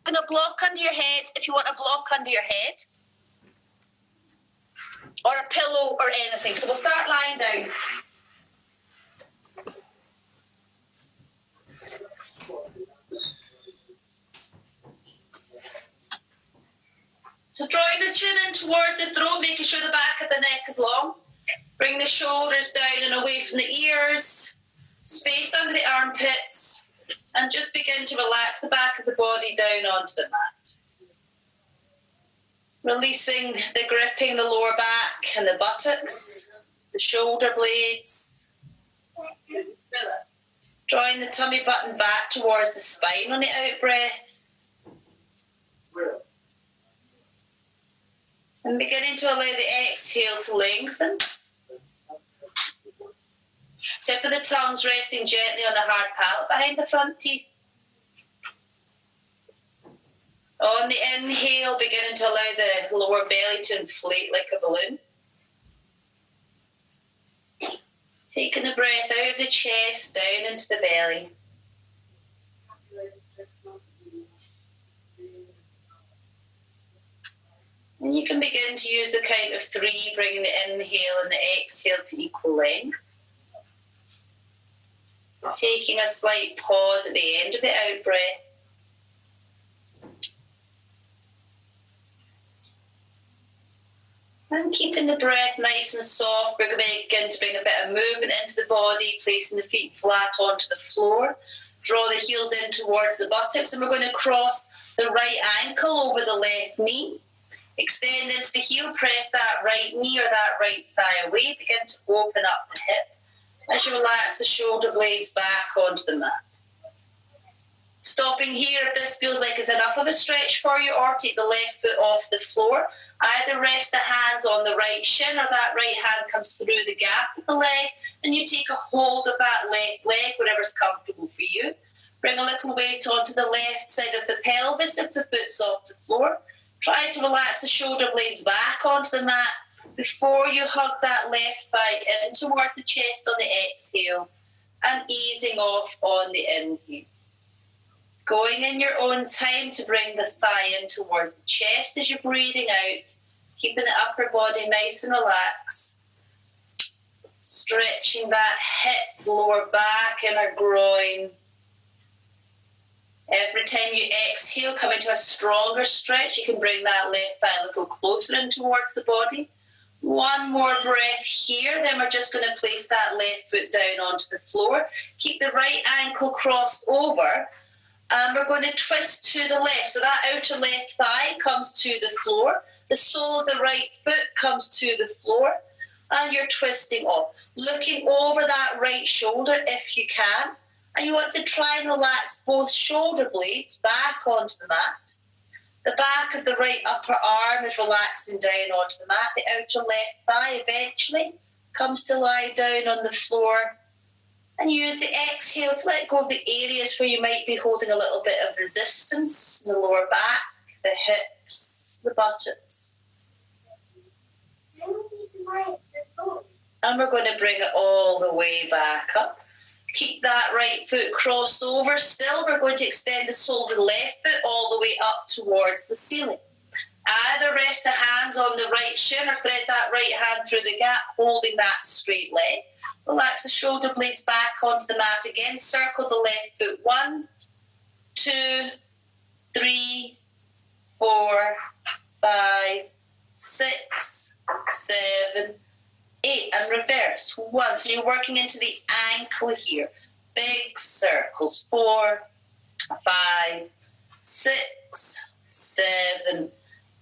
A block under your head if you want a block under your head. Or a pillow or anything. So we'll start lying down. So drawing the chin in towards the throat, making sure the back of the neck is long. Bring the shoulders down and away from the ears. Space under the armpits. And just begin to relax the back of the body down onto the mat. Releasing the gripping the lower back and the buttocks, the shoulder blades. Drawing the tummy button back towards the spine on the out breath. And beginning to allow the exhale to lengthen. Tip of the tongues resting gently on the hard palate behind the front teeth. On the inhale, beginning to allow the lower belly to inflate like a balloon. Taking the breath out of the chest, down into the belly. And you can begin to use the count of 3, bringing the inhale and the exhale to equal length. Taking a slight pause at the end of the out breath. And keeping the breath nice and soft, we're going to begin to bring a bit of movement into the body, placing the feet flat onto the floor. Draw the heels in towards the buttocks, and we're going to cross the right ankle over the left knee. Extend into the heel, press that right knee or that right thigh away. Begin to open up the hip as you relax the shoulder blades back onto the mat. Stopping here if this feels like it's enough of a stretch for you, or take the left foot off the floor. Either rest the hands on the right shin, or that right hand comes through the gap of the leg, and you take a hold of that left leg, whatever's comfortable for you. Bring a little weight onto the left side of the pelvis if the foot's off the floor. Try to relax the shoulder blades back onto the mat before you hug that left thigh in towards the chest on the exhale, and easing off on the inhale. Going in your own time to bring the thigh in towards the chest as you're breathing out, keeping the upper body nice and relaxed. Stretching that hip, lower back, inner groin. Every time you exhale, come into a stronger stretch. You can bring that left thigh a little closer in towards the body. One more breath here, then we're just going to place that left foot down onto the floor. Keep the right ankle crossed over, and we're going to twist to the left. So that outer left thigh comes to the floor. The sole of the right foot comes to the floor, and you're twisting off. Looking over that right shoulder if you can. And you want to try and relax both shoulder blades back onto the mat. The back of the right upper arm is relaxing down onto the mat. The outer left thigh eventually comes to lie down on the floor. And use the exhale to let go of the areas where you might be holding a little bit of resistance. The lower back, the hips, the buttocks. And we're going to bring it all the way back up. Keep that right foot crossed over still. We're going to extend the sole of the left foot all the way up towards the ceiling. Either rest the hands on the right shin or thread that right hand through the gap, holding that straight leg. Relax the shoulder blades back onto the mat again. Circle the left foot. 1, 2, 3, 4, 5, 6, 7, 8, and reverse. 1. So you're working into the ankle here. Big circles. 4, 5, 6, 7,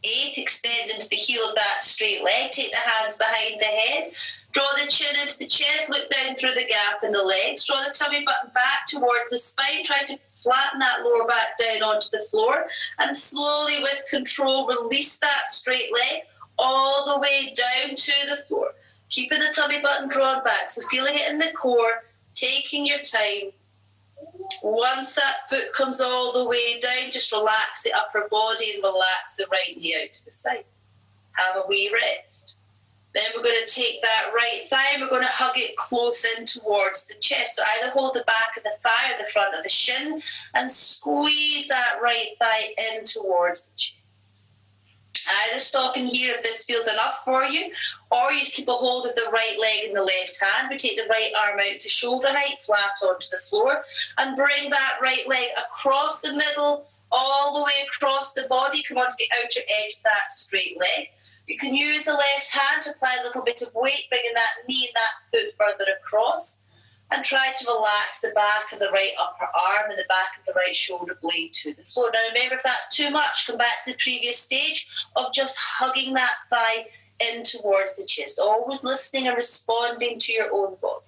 8. Extend into the heel of that straight leg. Take the hands behind the head. Draw the chin into the chest. Look down through the gap in the legs. Draw the tummy button back towards the spine. Try to flatten that lower back down onto the floor. And slowly, with control, release that straight leg all the way down to the floor. Keeping the tummy button drawn back. So feeling it in the core. Taking your time. Once that foot comes all the way down, just relax the upper body and relax the right knee out to the side. Have a wee rest. Then we're going to take that right thigh and we're going to hug it close in towards the chest. So either hold the back of the thigh or the front of the shin and squeeze that right thigh in towards the chest. Either stopping here if this feels enough for you, or you keep a hold of the right leg in the left hand. We take the right arm out to shoulder height, flat onto the floor, and bring that right leg across the middle, all the way across the body. Come onto the outer edge of that straight leg. You can use the left hand to apply a little bit of weight, bringing that knee and that foot further across, and try to relax the back of the right upper arm and the back of the right shoulder blade to the floor. Now remember, if that's too much, come back to the previous stage of just hugging that thigh in towards the chest, always listening and responding to your own body.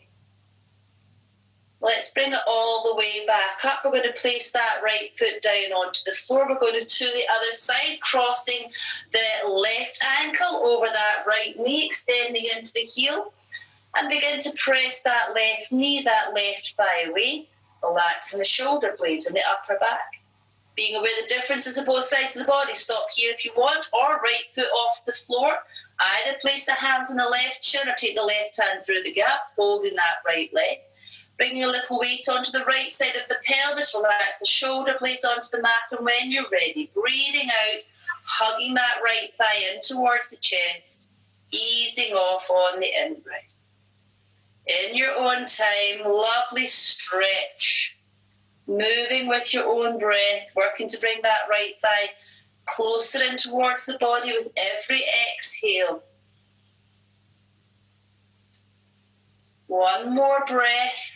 Let's bring it all the way back up. We're going to place that right foot down onto the floor. We're going to the other side, crossing the left ankle over that right knee, extending into the heel, and begin to press that left knee, that left thigh away, relaxing the shoulder blades and the upper back. Being aware of the differences of both sides of the body. Stop here if you want, or right foot off the floor. Either place the hands on the left shin or take the left hand through the gap, holding that right leg. Bring your little weight onto the right side of the pelvis. Relax the shoulder blades onto the mat. And when you're ready, breathing out, hugging that right thigh in towards the chest, easing off on the in-breath. In your own time, lovely stretch. Moving with your own breath, working to bring that right thigh closer in towards the body with every exhale. One more breath.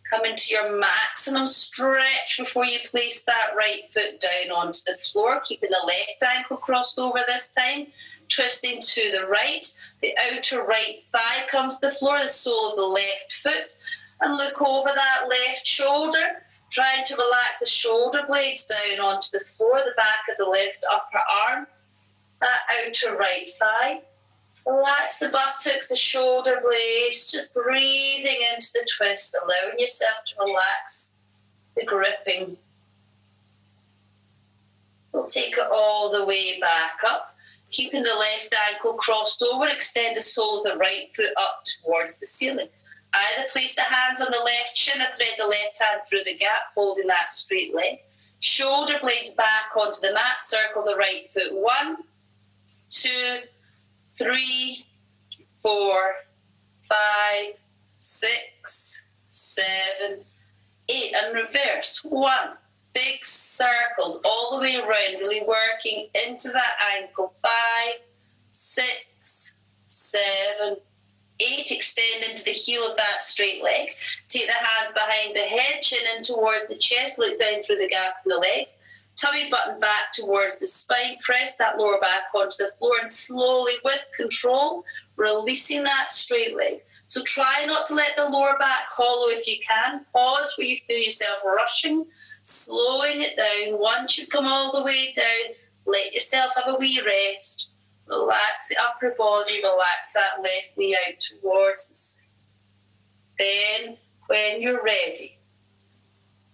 Come into your maximum stretch before you place that right foot down onto the floor, keeping the left ankle crossed over this time, twisting to the right. The outer right thigh comes to the floor, the sole of the left foot, and look over that left shoulder, trying to relax the shoulder blades down onto the floor, the back of the left upper arm, that outer right thigh. Relax the buttocks, the shoulder blades, just breathing into the twist, allowing yourself to relax the gripping. We'll take it all the way back up, keeping the left ankle crossed over, extend the sole of the right foot up towards the ceiling. Either place the hands on the left shin or thread the left hand through the gap, holding that straight leg. Shoulder blades back onto the mat, circle the right foot. 1, 2, 3, 4, 5, 6, 7, 8, and reverse. 1. Big circles all the way around, really working into that ankle. 5, 6, 7, 8. Extend into the heel of that straight leg. Take the hands behind the head, chin in towards the chest, look down through the gap in the legs. Tummy button back towards the spine, press that lower back onto the floor, and slowly, with control, releasing that straight leg. So try not to let the lower back hollow if you can. Pause where you feel yourself rushing, slowing it down. Once you've come all the way down, let yourself have a wee rest. Relax the upper body, relax that left knee out towards the side. Then, when you're ready,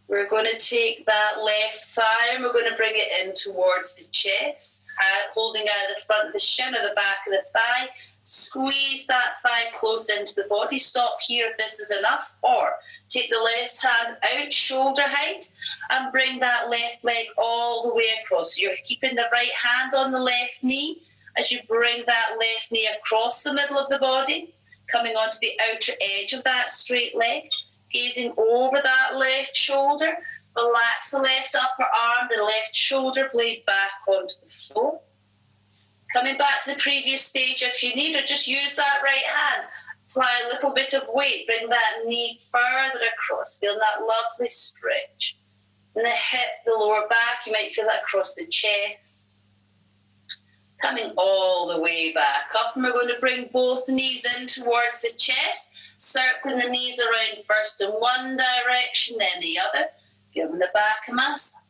we're going to take that left thigh and we're going to bring it in towards the chest, holding either the front of the shin or the back of the thigh. Squeeze that thigh close into the body. Stop here if this is enough, or take the left hand out shoulder height and bring that left leg all the way across. So you're keeping the right hand on the left knee as you bring that left knee across the middle of the body, coming onto the outer edge of that straight leg. Gazing over that left shoulder, relax the left upper arm, the left shoulder blade back onto the floor. Coming back to the previous stage if you need, or just use that right hand. Apply a little bit of weight, bring that knee further across, feel that lovely stretch. And the hip, the lower back, you might feel that across the chest. Coming all the way back up, and we're going to bring both knees in towards the chest, circling the knees around first in one direction, then the other, giving the back a massage.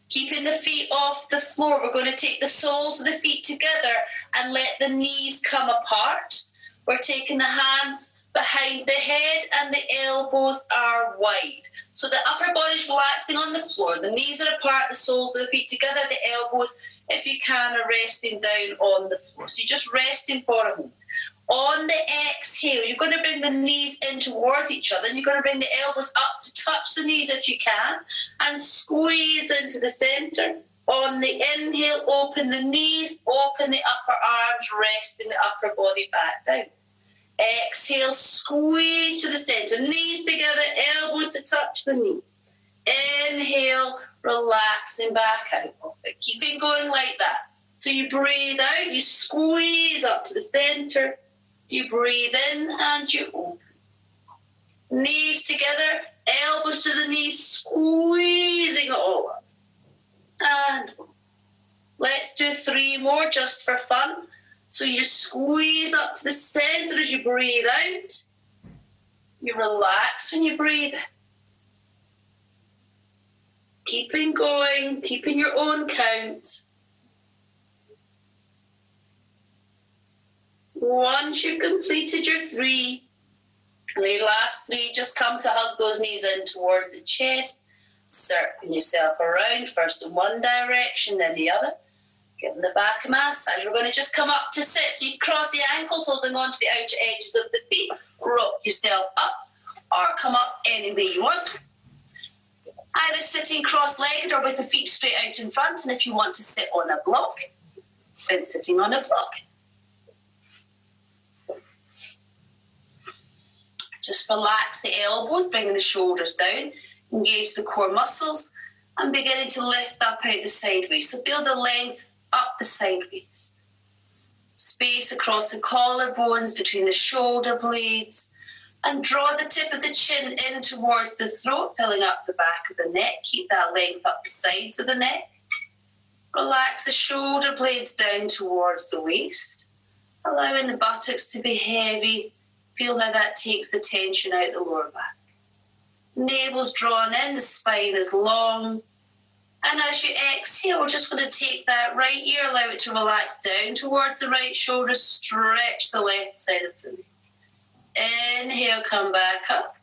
Keeping the feet off the floor, we're going to take the soles of the feet together and let the knees come apart. We're taking the hands behind the head and the elbows are wide. So the upper body is relaxing on the floor. The knees are apart, the soles of the feet together, the elbows if you can, are resting down on the floor. So you're just resting for a moment. On the exhale, you're going to bring the knees in towards each other, and you're going to bring the elbows up to touch the knees if you can, and squeeze into the center. On the inhale, open the knees, open the upper arms, resting the upper body back down. Exhale, squeeze to the center, knees together, elbows to touch the knees. Inhale, relaxing back out. Keeping going like that. So you breathe out, you squeeze up to the center, you breathe in and you open. Knees together, elbows to the knees, squeezing it all up. And let's do 3 more just for fun. So you squeeze up to the center as you breathe out. You relax when you breathe in. Keeping going, keeping your own count. Once you've completed your 3, the last 3, just come to hug those knees in towards the chest, circling yourself around, first in one direction, then the other. Give the back a massage. We're going to just come up to sit. So you cross the ankles, holding on to the outer edges of the feet. Rock yourself up or come up any way you want. Either sitting cross-legged or with the feet straight out in front. And if you want to sit on a block, then sitting on a block. Just relax the elbows, bringing the shoulders down. Engage the core muscles and beginning to lift up out the sideways. So feel the length up the sideways. Space across the collarbones between the shoulder blades. And draw the tip of the chin in towards the throat, filling up the back of the neck. Keep that length up the sides of the neck. Relax the shoulder blades down towards the waist, allowing the buttocks to be heavy. Feel how that takes the tension out the lower back. Navel's drawn in, the spine is long. And as you exhale, we're just going to take that right ear, allow it to relax down towards the right shoulder, stretch the left side of the neck. Inhale, come back up.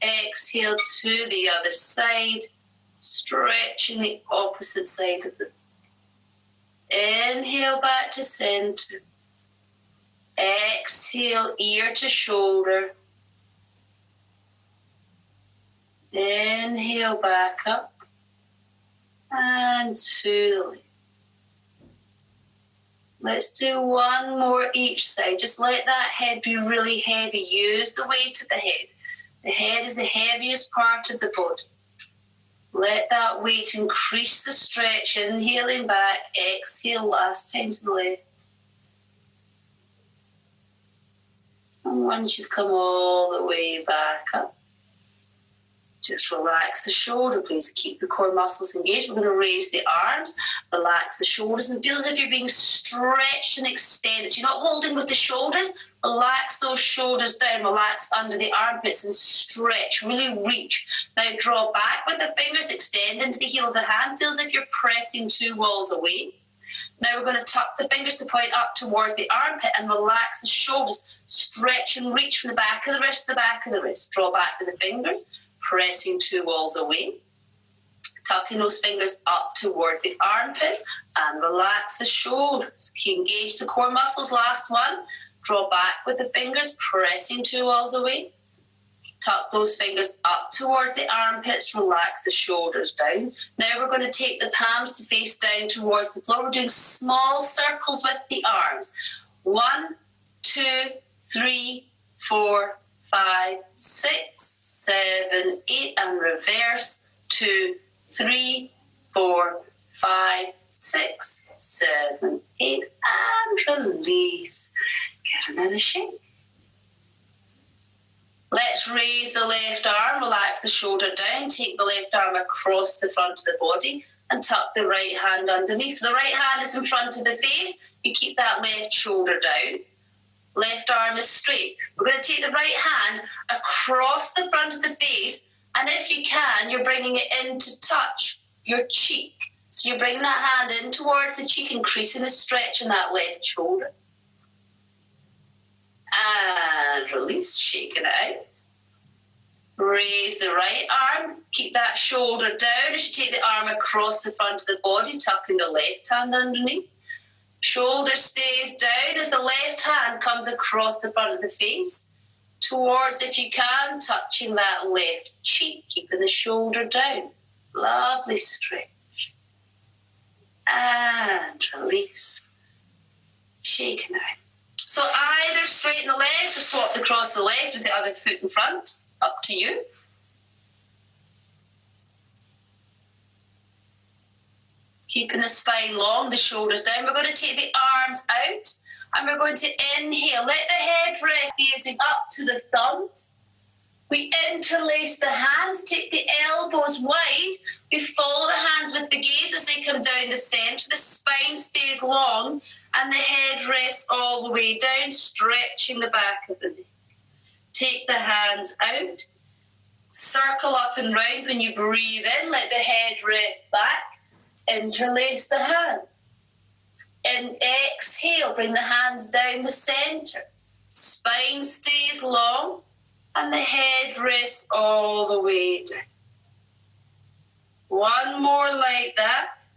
Exhale to the other side, stretching the opposite side of the neck. Inhale back to center. Exhale, ear to shoulder. Inhale back up and to the left. Let's do 1 more each side. Just let that head be really heavy. Use the weight of the head. The head is the heaviest part of the body. Let that weight increase the stretch. Inhaling back. Exhale last time to the left. And once you've come all the way back up, just relax the shoulder blades. Keep the core muscles engaged. We're going to raise the arms, relax the shoulders, and feel as if you're being stretched and extended. So you're not holding with the shoulders. Relax those shoulders down. Relax under the armpits and stretch. Really reach. Now draw back with the fingers. Extend into the heel of the hand. Feel as if you're pressing 2 walls away. Now we're going to tuck the fingers to point up towards the armpit and relax the shoulders. Stretch and reach from the back of the wrist to the back of the wrist. Draw back with the fingers. Pressing 2 walls away, tucking those fingers up towards the armpits and relax the shoulders. Engage the core muscles, last one. Draw back with the fingers, pressing 2 walls away. Tuck those fingers up towards the armpits, relax the shoulders down. Now we're going to take the palms to face down towards the floor. We're doing small circles with the arms. 1, 2, 3, 4, 5, 6, 7, 8, and reverse. 2, 3, 4, 5, 6, 7, 8, and release. Get another shake. Let's raise the left arm, relax the shoulder down, take the left arm across the front of the body and tuck the right hand underneath. So the right hand is in front of the face. You keep that left shoulder down. Left arm is straight. We're going to take the right hand across the front of the face, and if you can, you're bringing it in to touch your cheek. So you're bringing that hand in towards the cheek, increasing the stretch in that left shoulder. And release, shaking it out. Raise the right arm. Keep that shoulder down as you take the arm across the front of the body, tucking the left hand underneath. Shoulder stays down as the left hand comes across the front of the face, towards, if you can, touching that left cheek, keeping the shoulder down. Lovely stretch. And release. Shake now. So either straighten the legs or swap across the legs with the other foot in front. Up to you. Keeping the spine long, the shoulders down. We're going to take the arms out and we're going to inhale. Let the head rest, gazing up to the thumbs. We interlace the hands, take the elbows wide. We follow the hands with the gaze as they come down the centre. The spine stays long and the head rests all the way down, stretching the back of the neck. Take the hands out. Circle up and round when you breathe in. Let the head rest back. Interlace the hands. And exhale, bring the hands down the centre. Spine stays long and the head rests all the way down. One more like that.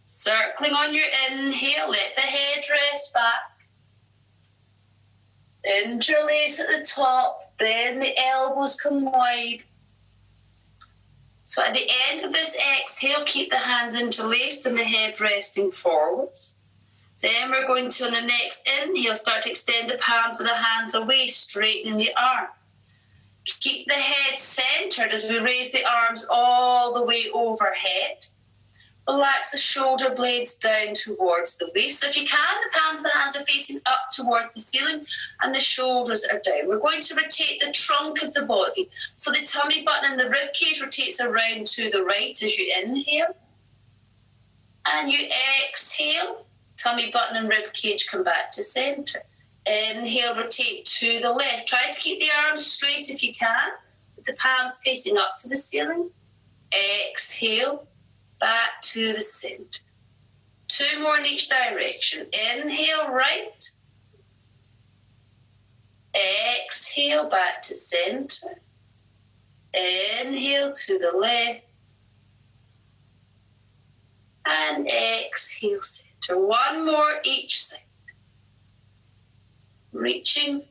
Circling on your inhale, let the head rest back. Interlace at the top, then the elbows come wide. So at the end of this exhale, keep the hands interlaced and the head resting forwards. Then we're going to, on the next inhale, start to extend the palms of the hands away, straightening the arms. Keep the head centered as we raise the arms all the way overhead. Relax the shoulder blades down towards the waist. So if you can, the palms of the hands are facing up towards the ceiling and the shoulders are down. We're going to rotate the trunk of the body. So the tummy button and the rib cage rotates around to the right as you inhale. And you exhale. Tummy button and rib cage come back to center. Inhale, rotate to the left. Try to keep the arms straight if you can, with the palms facing up to the ceiling. Exhale. Back to the center. Two more in each direction. Inhale, right. Exhale, back to center. Inhale to the left. And exhale, center. One more each side. Reaching,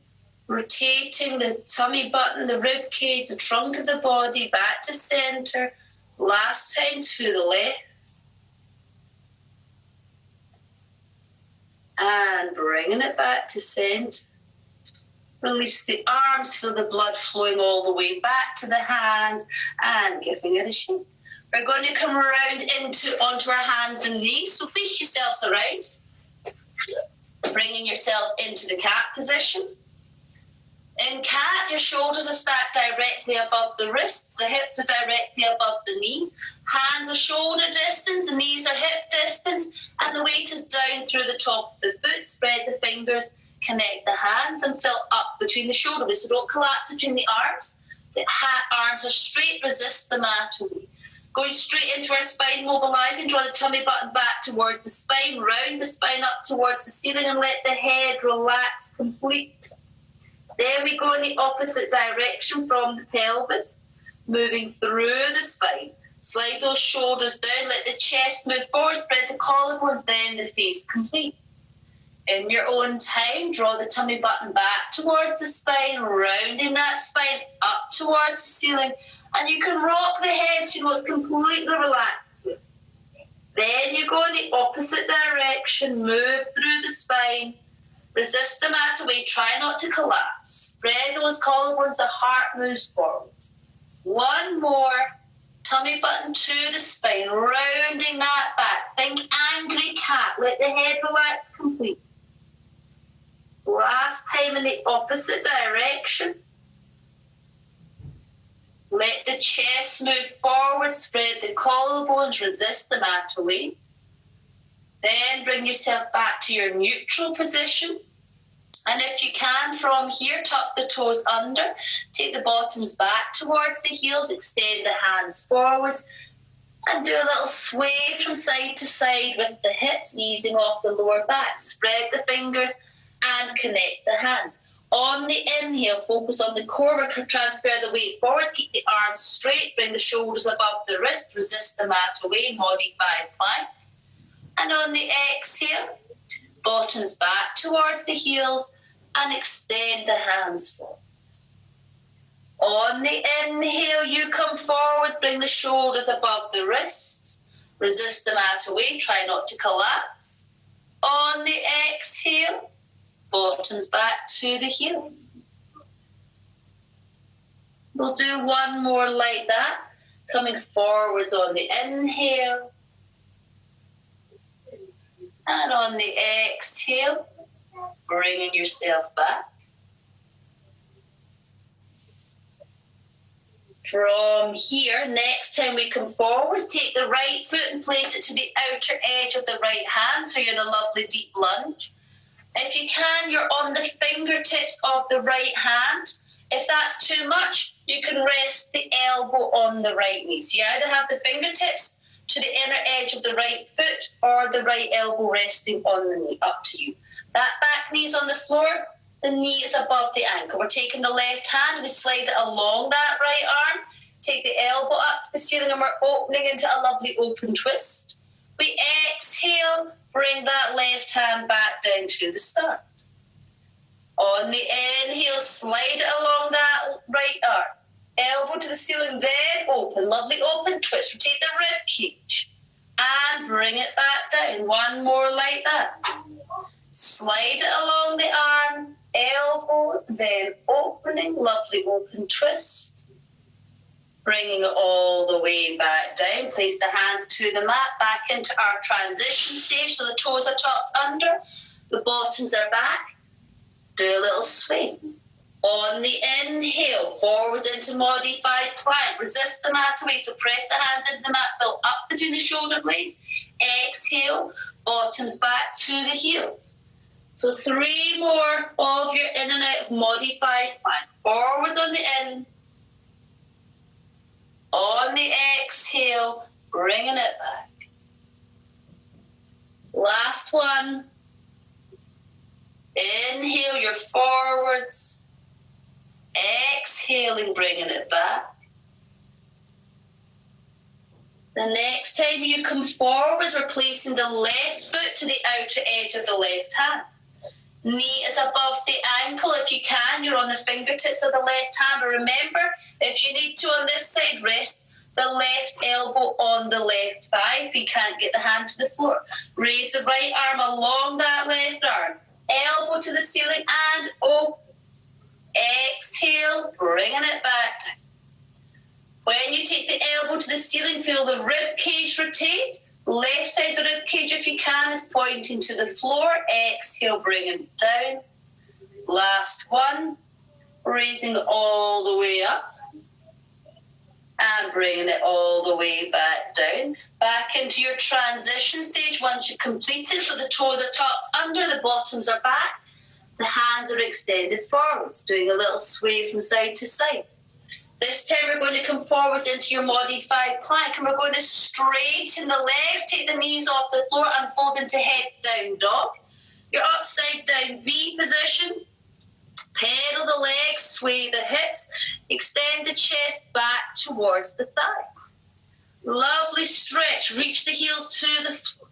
rotating the tummy button, the rib cage, the trunk of the body back to center. Last time to the left. And bringing it back to center. Release the arms, feel the blood flowing all the way back to the hands and giving it a shake. We're going to come around onto our hands and knees. So flick yourselves around. Bringing yourself into the cat position. In cat, your shoulders are stacked directly above the wrists. The hips are directly above the knees. Hands are shoulder distance. The knees are hip distance. And the weight is down through the top of the foot. Spread the fingers. Connect the hands and fill up between the shoulder blades. So don't collapse between the arms. The arms are straight. Resist the mat away. Going straight into our spine, mobilizing. Draw the tummy button back towards the spine. Round the spine up towards the ceiling and let the head relax completely. Then we go in the opposite direction from the pelvis, moving through the spine. Slide those shoulders down, let the chest move forward, spread the collarbones, then the face complete. In your own time, draw the tummy button back towards the spine, rounding that spine up towards the ceiling, and you can rock the head so you know it's completely relaxed. Then you go in the opposite direction, move through the spine. Resist the mat away. Try not to collapse. Spread those collarbones. The heart moves forwards. One more. Tummy button to the spine. Rounding that back. Think angry cat. Let the head relax completely. Last time in the opposite direction. Let the chest move forward. Spread the collarbones. Resist the mat away. Then bring yourself back to your neutral position. And if you can, from here, tuck the toes under. Take the bottoms back towards the heels. Extend the hands forwards. And do a little sway from side to side with the hips, easing off the lower back. Spread the fingers and connect the hands. On the inhale, focus on the core. We'll transfer the weight forwards. Keep the arms straight. Bring the shoulders above the wrist. Resist the mat away. Modified plank. And on the exhale, bottoms back towards the heels and extend the hands forwards. On the inhale, you come forwards. Bring the shoulders above the wrists. Resist the mat away. Try not to collapse. On the exhale, bottoms back to the heels. We'll do one more like that. Coming forwards on the inhale. And on the exhale, bringing yourself back. From here, next time we come forwards, take the right foot and place it to the outer edge of the right hand, so you're in a lovely deep lunge. If you can, you're on the fingertips of the right hand. If that's too much, you can rest the elbow on the right knee. So you either have the fingertips to the inner edge of the right foot or the right elbow resting on the knee, up to you. That back knee's on the floor, the knee is above the ankle. We're taking the left hand and we slide it along that right arm. Take the elbow up to the ceiling and we're opening into a lovely open twist. We exhale, bring that left hand back down to the start. On the inhale, slide it along that right arm. Elbow to the ceiling, then open. Lovely open twist. Rotate the rib cage. And bring it back down. One more like that. Slide it along the arm. Elbow, then opening. Lovely open twist. Bringing it all the way back down. Place the hands to the mat. Back into our transition stage. So the toes are tucked under. The bottoms are back. Do a little swing. On the inhale, forwards into modified plank. Resist the mat away, so press the hands into the mat, fill up between the shoulder blades. Exhale, bottoms back to the heels. So 3 more of your in and out of modified plank. Forwards on the in. On the exhale, bringing it back. Last one. Inhale, you're forwards. Exhaling, bringing it back. The next time you come forwards, we're placing the left foot to the outer edge of the left hand. Knee is above the ankle. If you can, you're on the fingertips of the left hand. But remember, if you need to on this side, rest the left elbow on the left thigh if you can't get the hand to the floor. Raise the right arm along that left arm. Elbow to the ceiling and open. Exhale, bringing it back. When you take the elbow to the ceiling, feel the rib cage rotate. Left side of the rib cage, if you can, is pointing to the floor. Exhale, bringing it down. Last one. Raising it all the way up. And bringing it all the way back down. Back into your transition stage once you've completed. So the toes are tucked under, the bottoms are back. The hands are extended forwards, doing a little sway from side to side. This time we're going to come forwards into your modified plank and we're going to straighten the legs, take the knees off the floor, unfold into head down dog. Your upside down V position. Pedal the legs, sway the hips, extend the chest back towards the thighs. Lovely stretch, reach the heels to the floor.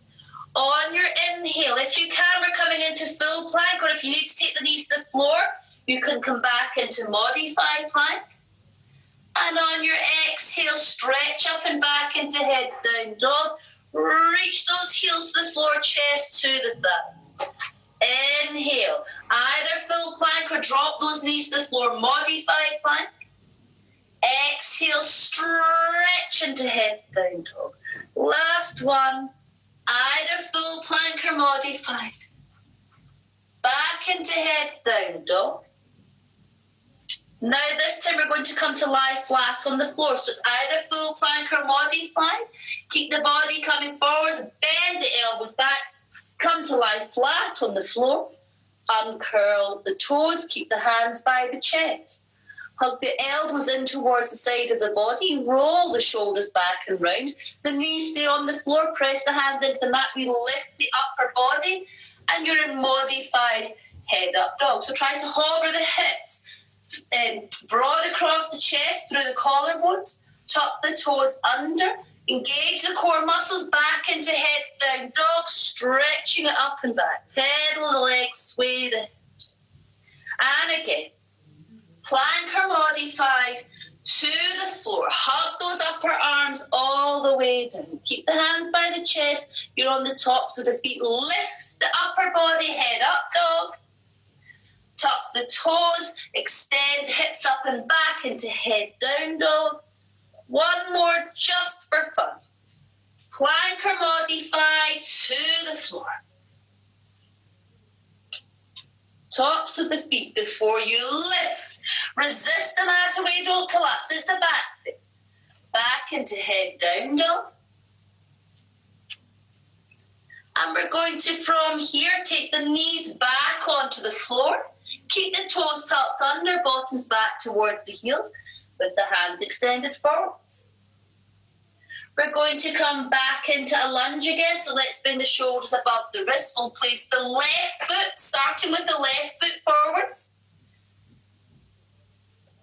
On your inhale, if you can, we're coming into full plank, or if you need to take the knees to the floor, you can come back into modified plank. And on your exhale, stretch up and back into head down dog. Reach those heels to the floor, chest to the thighs. Inhale, either full plank or drop those knees to the floor, modified plank. Exhale, stretch into head down dog. Last one, either full plank or modified. Back into head down dog. Now this time we're going to come to lie flat on the floor. So it's either full plank or modified. Keep the body coming forwards, bend the elbows back. Come to lie flat on the floor. Uncurl the toes. Keep the hands by the chest. Hug the elbows in towards the side of the body. Roll the shoulders back and round. The knees stay on the floor. Press the hand into the mat. We lift the upper body. And you're in modified head up dog. So try to hover the hips, broad across the chest through the collarbones, tuck the toes under, engage the core muscles back into head down dog, stretching it up and back. Pedal the legs, sway the hips. And again, plank or modified to the floor. Hug those upper arms all the way down. Keep the hands by the chest. You're on the tops of the feet. Lift the upper body, head up dog. Tuck the toes, extend hips up and back into head down dog. One more just for fun. Plank or modify to the floor. Tops of the feet before you lift. Resist the mat away, don't collapse. It's a back thing. Back into head down dog. And we're going to, from here, take the knees back onto the floor. Keep the toes tucked under, bottoms back towards the heels, with the hands extended forwards. We're going to come back into a lunge again, so let's bring the shoulders above the wrists. We'll place the left foot, starting with the left foot forwards.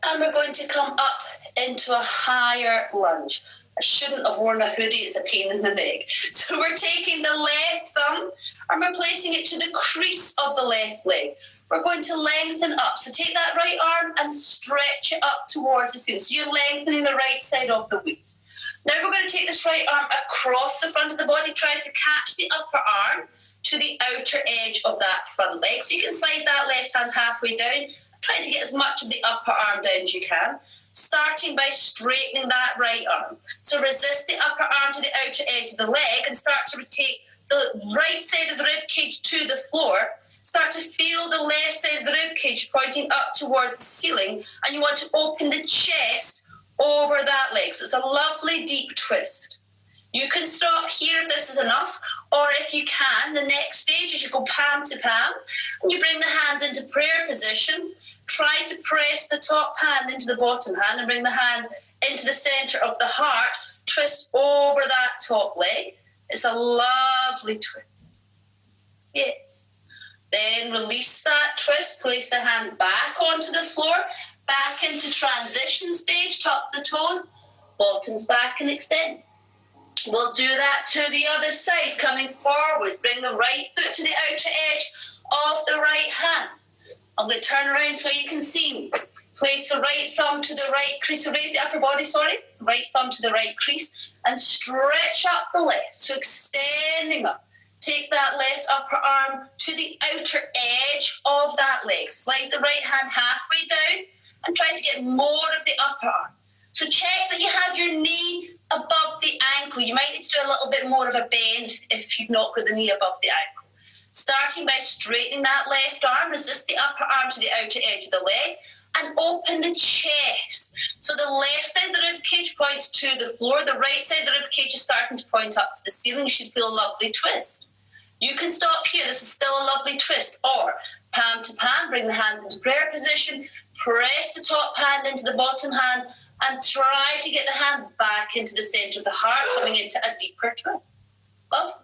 And we're going to come up into a higher lunge. I shouldn't have worn a hoodie, it's a pain in the neck. So we're taking the left thumb and we're placing it to the crease of the left leg. We're going to lengthen up. So take that right arm and stretch it up towards the ceiling. So you're lengthening the right side of the waist. Now we're going to take this right arm across the front of the body. Try to catch the upper arm to the outer edge of that front leg. So you can slide that left hand halfway down. Try to get as much of the upper arm down as you can. Starting by straightening that right arm. So resist the upper arm to the outer edge of the leg and start to rotate the right side of the rib cage to the floor. Start to feel the left side of the rib cage pointing up towards the ceiling, and you want to open the chest over that leg. So it's a lovely deep twist. You can stop here if this is enough, or if you can, the next stage is you go palm to palm, and you bring the hands into prayer position. Try to press the top hand into the bottom hand and bring the hands into the center of the heart. Twist over that top leg. It's a lovely twist. Yes. Then release that twist. Place the hands back onto the floor. Back into transition stage. Tuck the toes. Bottoms back and extend. We'll do that to the other side. Coming forwards. Bring the right foot to the outer edge of the right hand. I'm going to turn around so you can see me. Place the right thumb to the right crease. So raise the upper body, right thumb to the right crease and stretch up the left. So extending up. Take that left upper arm to the outer edge of that leg. Slide the right hand halfway down and try to get more of the upper arm. So check that you have your knee above the ankle. You might need to do a little bit more of a bend if you've not got the knee above the ankle. Starting by straightening that left arm, resist the upper arm to the outer edge of the leg, and open the chest. So the left side of the rib cage points to the floor. The right side of the rib cage is starting to point up to the ceiling. You should feel a lovely twist. You can stop here. This is still a lovely twist. Or palm to palm, bring the hands into prayer position. Press the top hand into the bottom hand and try to get the hands back into the center of the heart, coming into a deeper twist. Lovely.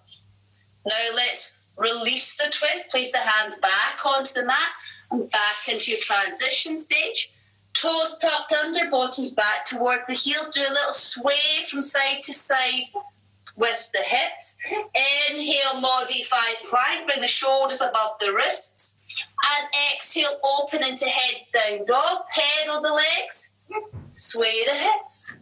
Now let's release the twist. Place the hands back onto the mat and back into your transition stage. Toes tucked under, bottoms back towards the heels. Do a little sway from side to side with the hips. Inhale, modified plank. Bring the shoulders above the wrists. And exhale, open into head down dog. Pedal the legs. Sway the hips.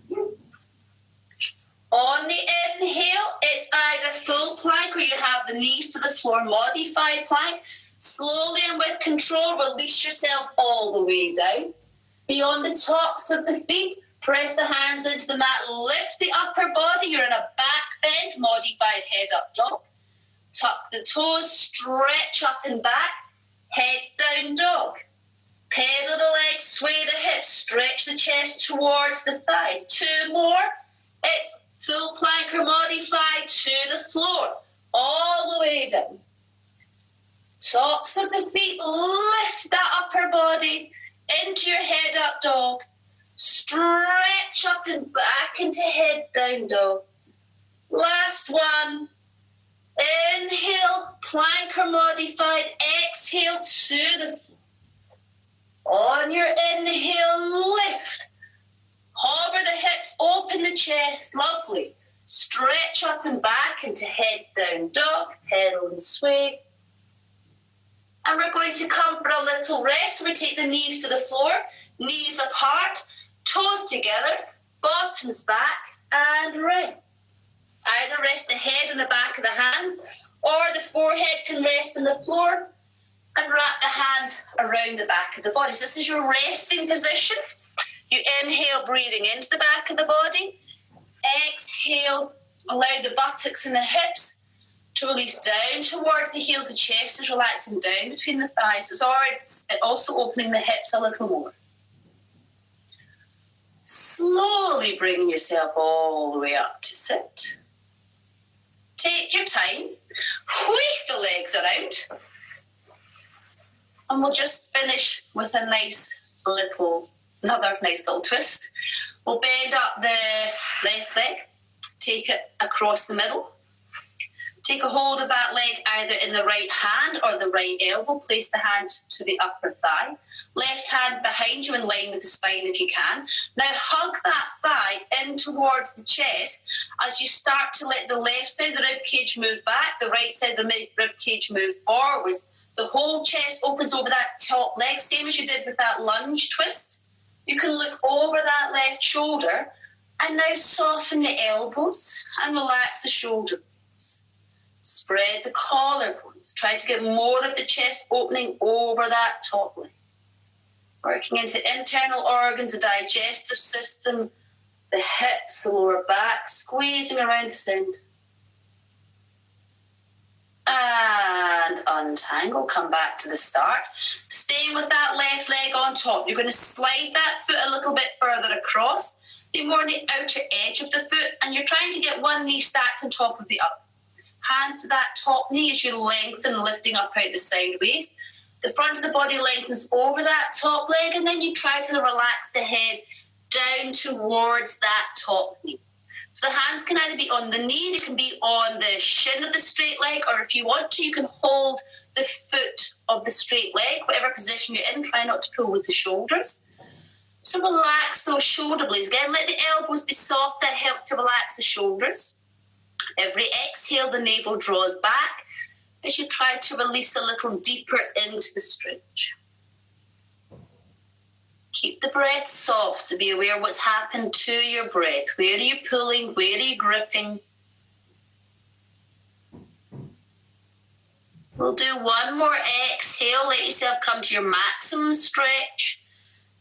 On the inhale, it's either full plank or you have the knees to the floor, modified plank. Slowly and with control, release yourself all the way down. Beyond the tops of the feet, press the hands into the mat, lift the upper body. You're in a back bend, modified head up dog. Tuck the toes, stretch up and back, head down dog. Pedal the legs, sway the hips, stretch the chest towards the thighs. Two more. It's full plank or modified to the floor, all the way down. Tops of the feet, lift that upper body into your head up dog. Stretch up and back into head down dog. Last one. Inhale, plank or modified. Exhale to the floor. On your inhale, lift. Hover the hips, open the chest. Lovely. Stretch up and back into head down dog, pedal and sway. And we're going to come for a little rest. We take the knees to the floor, knees apart, toes together, bottoms back, and rest. Either rest the head on the back of the hands, or the forehead can rest on the floor, and wrap the hands around the back of the body. So this is your resting position. You inhale, breathing into the back of the body. Exhale, allow the buttocks and the hips to release down towards the heels. The chest is relaxing down between the thighs. It's also opening the hips a little more. Slowly bring yourself all the way up to sit. Take your time. Wheat the legs around. And we'll just finish with another nice little twist. We'll bend up the left leg. Take it across the middle. Take a hold of that leg either in the right hand or the right elbow. Place the hand to the upper thigh. Left hand behind you in line with the spine if you can. Now hug that thigh in towards the chest as you start to let the left side of the rib cage move back, the right side of the rib cage move forwards. The whole chest opens over that top leg, same as you did with that lunge twist. You can look over that left shoulder and now soften the elbows and relax the shoulder blades. Spread the collarbones. Try to get more of the chest opening over that top leg. Working into the internal organs, the digestive system, the hips, the lower back, squeezing around the center. And untangle, come back to the start. Staying with that left leg on top. You're going to slide that foot a little bit further across, be more on the outer edge of the foot, and you're trying to get one knee stacked on top of the other. Hands to that top knee as you lengthen, lifting up out the sideways. The front of the body lengthens over that top leg, and then you try to relax the head down towards that top knee. So the hands can either be on the knee, they can be on the shin of the straight leg, or if you want to, you can hold the foot of the straight leg, whatever position you're in. Try not to pull with the shoulders. So relax those shoulder blades. Again, let the elbows be soft. That helps to relax the shoulders. Every exhale, the navel draws back as you try to release a little deeper into the stretch. Keep the breath soft to be aware of what's happened to your breath. Where are you pulling? Where are you gripping? We'll do one more exhale. Let yourself come to your maximum stretch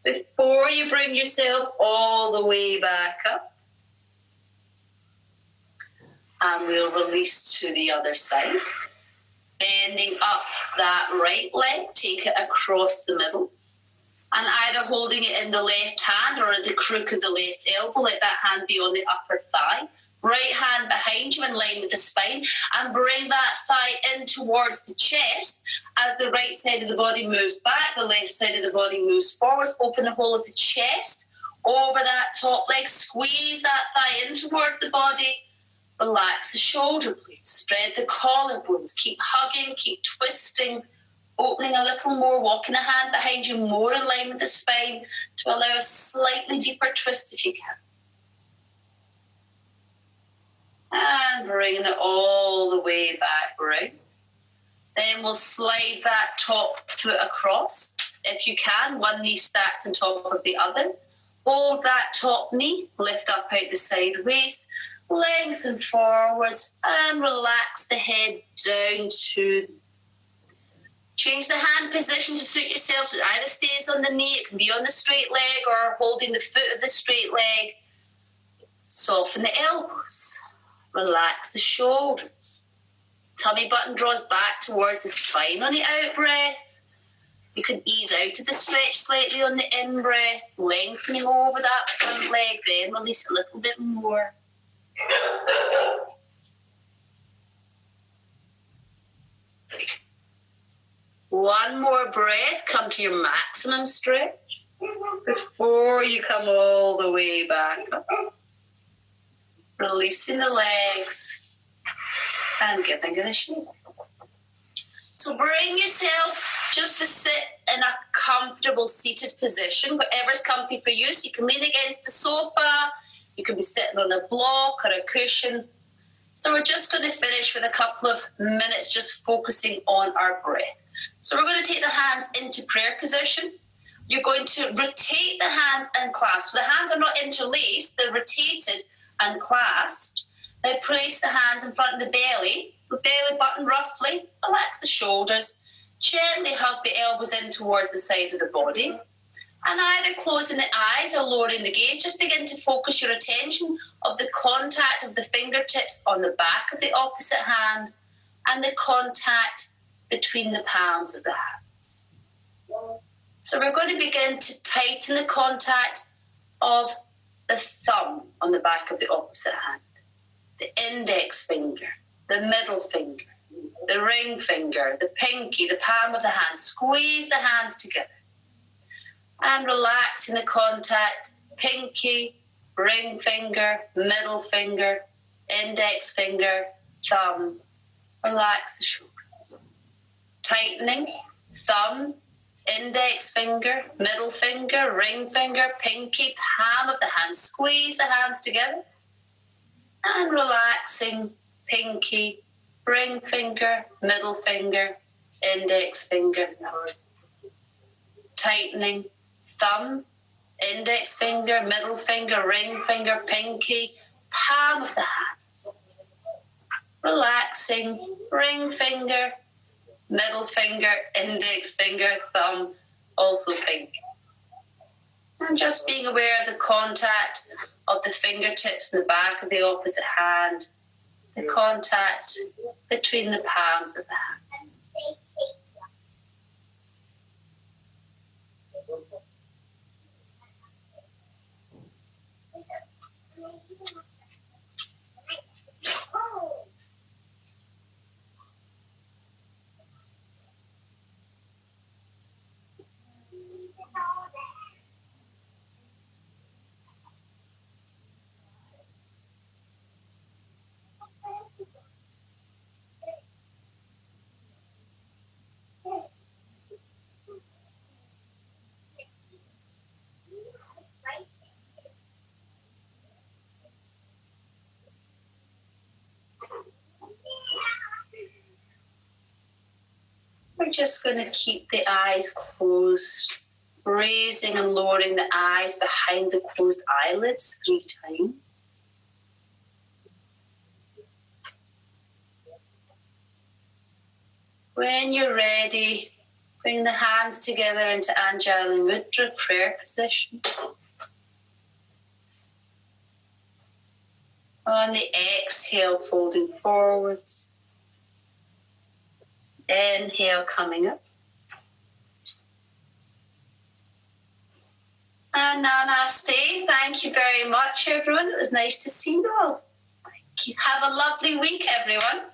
before you bring yourself all the way back up. And we'll release to the other side. Bending up that right leg, take it across the middle. And either holding it in the left hand or at the crook of the left elbow, let that hand be on the upper thigh. Right hand behind you in line with the spine, and bring that thigh in towards the chest as the right side of the body moves back, the left side of the body moves forwards. Open the whole of the chest over that top leg. Squeeze that thigh in towards the body. Relax the shoulder blades. Spread the collarbones. Keep hugging, keep twisting. Opening a little more, walking a hand behind you more in line with the spine to allow a slightly deeper twist if you can. And bringing it all the way back round. Then we'll slide that top foot across. If you can, one knee stacked on top of the other. Hold that top knee, lift up out the sideways, lengthen forwards and relax the head down to the change the hand position to suit yourself. So it either stays on the knee, it can be on the straight leg or holding the foot of the straight leg. Soften the elbows. Relax the shoulders. Tummy button draws back towards the spine on the out breath. You can ease out of the stretch slightly on the in breath, lengthening over that front leg, then release a little bit more. One more breath, come to your maximum stretch before you come all the way back up. Releasing the legs. and giving it a shake. So bring yourself just to sit in a comfortable seated position, whatever's comfy for you. So you can lean against the sofa, you can be sitting on a block or a cushion. So we're just going to finish with a couple of minutes just focusing on our breath. So we're going to take the hands into prayer position. You're going to rotate the hands and clasp. So the hands are not interlaced, they're rotated and clasped. Now place the hands in front of the belly button roughly. Relax the shoulders. Gently hug the elbows in towards the side of the body. And either closing the eyes or lowering the gaze, just begin to focus your attention of the contact of the fingertips on the back of the opposite hand and the contact between the palms of the hands. So we're going to begin to tighten the contact of the thumb on the back of the opposite hand, the index finger, the middle finger, the ring finger, the pinky, the palm of the hand. Squeeze the hands together. And relaxing the contact, pinky, ring finger, middle finger, index finger, thumb. Relax the shoulders. Tightening, thumb, index finger, middle finger, ring finger, pinky, palm of the hand. Squeeze the hands together. And relaxing, pinky, ring finger, middle finger, index finger, tightening, thumb, index finger, middle finger, ring finger, pinky, palm of the hands. Relaxing, ring finger, middle finger, index finger, thumb, also pinky. And just being aware of the contact of the fingertips in the back of the opposite hand, the contact between the palms of the hand. We're just going to keep the eyes closed, raising and lowering the eyes behind the closed eyelids 3 times. When you're ready, bring the hands together into Anjali Mudra, prayer position. On the exhale, folding forwards. Inhale, coming up. And namaste. Thank you very much, everyone. It was nice to see you all. Thank you. Have a lovely week, everyone.